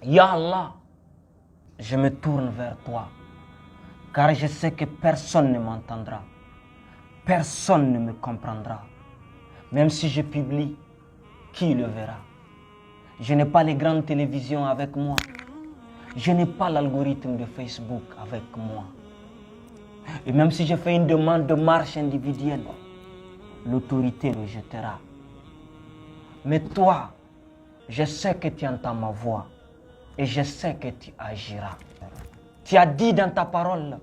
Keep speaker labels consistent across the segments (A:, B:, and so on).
A: Ya Allah, je me tourne vers toi, car je sais que personne ne m'entendra, personne ne me comprendra. Même si je publie, qui le verra? Je n'ai pas les grandes télévisions avec moi. Je n'ai pas l'algorithme de Facebook avec moi. Et même si je fais une demande de marche individuelle, l'autorité le jettera. Mais toi, je sais que tu entends ma voix et je sais que tu agiras. Tu as dit dans ta parole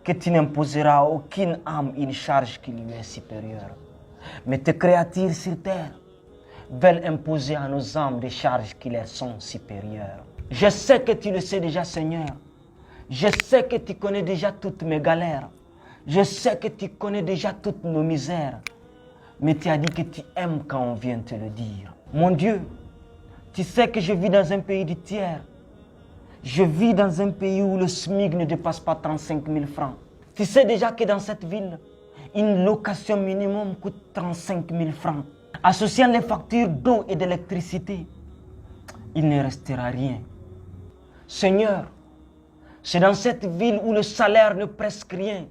A: que tu n'imposeras à aucune âme une charge qui lui est supérieure. Mais tes créatures sur terre veulent imposer à nos âmes des charges qui leur sont supérieures. Je sais que tu le sais déjà, Seigneur. Je sais que tu connais déjà toutes mes galères. Je sais que tu connais déjà toutes nos misères. Mais tu as dit que tu aimes quand on vient te le dire. Mon Dieu, tu sais que je vis dans un pays du tiers. Je vis dans un pays où le SMIC ne dépasse pas 35 000 francs. Tu sais déjà que dans cette ville, une location minimum coûte 35 000 francs. Associant les factures d'eau et d'électricité, il ne restera rien. Seigneur, c'est dans cette ville où le salaire ne presque rien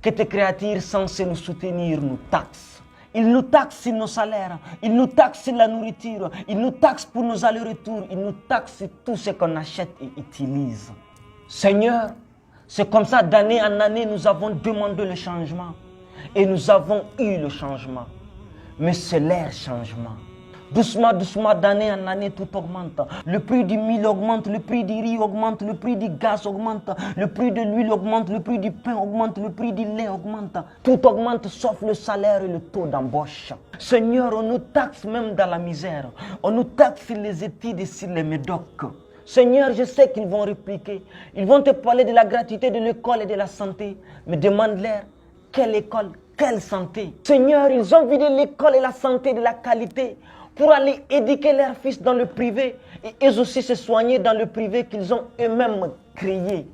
A: que tes créatures censées nous soutenir nous taxent. Ils nous taxent sur nos salaires, ils nous taxent sur la nourriture, ils nous taxent pour nos allers-retours, ils nous taxent sur tout ce qu'on achète et utilise. Seigneur, c'est comme ça d'année en année nous avons demandé le changement et nous avons eu le changement. Mais c'est leur changement. Doucement, doucement, d'année en année, tout augmente. Le prix du mil augmente, le prix du riz augmente, le prix du gaz augmente, le prix de l'huile augmente, le prix du pain augmente, le prix du lait augmente. Tout augmente sauf le salaire et le taux d'embauche. Seigneur, on nous taxe même dans la misère. On nous taxe sur les études et sur les médocs. Seigneur, je sais qu'ils vont répliquer. Ils vont te parler de la gratuité de l'école et de la santé. Mais demande-leur, quelle école, quelle santé? Seigneur, ils ont vidé l'école et la santé de la qualité pour aller éduquer leurs fils dans le privé et eux aussi se soigner dans le privé qu'ils ont eux-mêmes créé.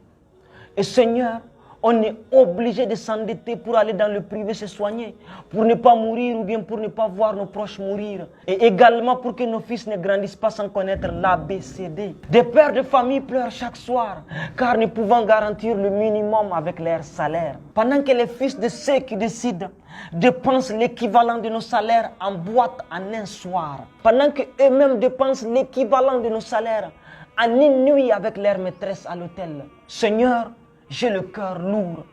A: Et Seigneur, on est obligé de s'endetter pour aller dans le privé se soigner, pour ne pas mourir ou bien pour ne pas voir nos proches mourir. Et également pour que nos fils ne grandissent pas sans connaître l'ABCD. Des pères de famille pleurent chaque soir, car ne pouvant garantir le minimum avec leur salaire. Pendant que les fils de ceux qui décident dépensent l'équivalent de nos salaires en boîte en un soir. Pendant qu'eux-mêmes dépensent l'équivalent de nos salaires en une nuit avec leur maîtresse à l'hôtel. Seigneur, j'ai le cœur lourd.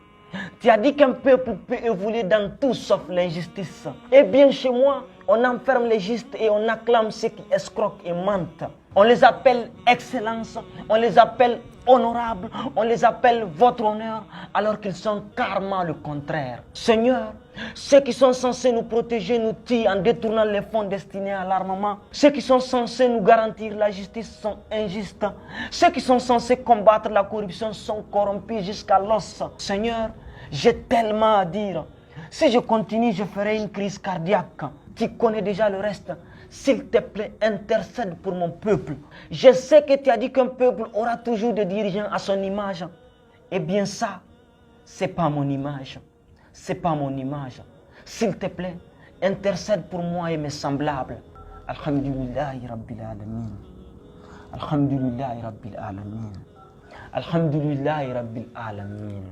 A: Tu as dit qu'un peuple peut évoluer dans tout sauf l'injustice. Eh bien, chez moi, on enferme les justes et on acclame ceux qui escroquent et mentent. On les appelle excellence, on les appelle honorables, on les appelle votre honneur, alors qu'ils sont carrément le contraire. Seigneur, ceux qui sont censés nous protéger nous tuent en détournant les fonds destinés à l'armement. Ceux qui sont censés nous garantir la justice sont injustes. Ceux qui sont censés combattre la corruption sont corrompus jusqu'à l'os. Seigneur, j'ai tellement à dire. Si je continue, je ferai une crise cardiaque. Tu connais déjà le reste. S'il te plaît, intercède pour mon peuple. Je sais que tu as dit qu'un peuple aura toujours des dirigeants à son image. Eh bien ça, c'est pas mon image. C'est pas mon image. S'il te plaît, intercède pour moi et mes semblables. Alhamdulillahi Rabbil Alamin. Alhamdulillahi Rabbil Alamin. Alhamdulillahi Rabbil Alamin.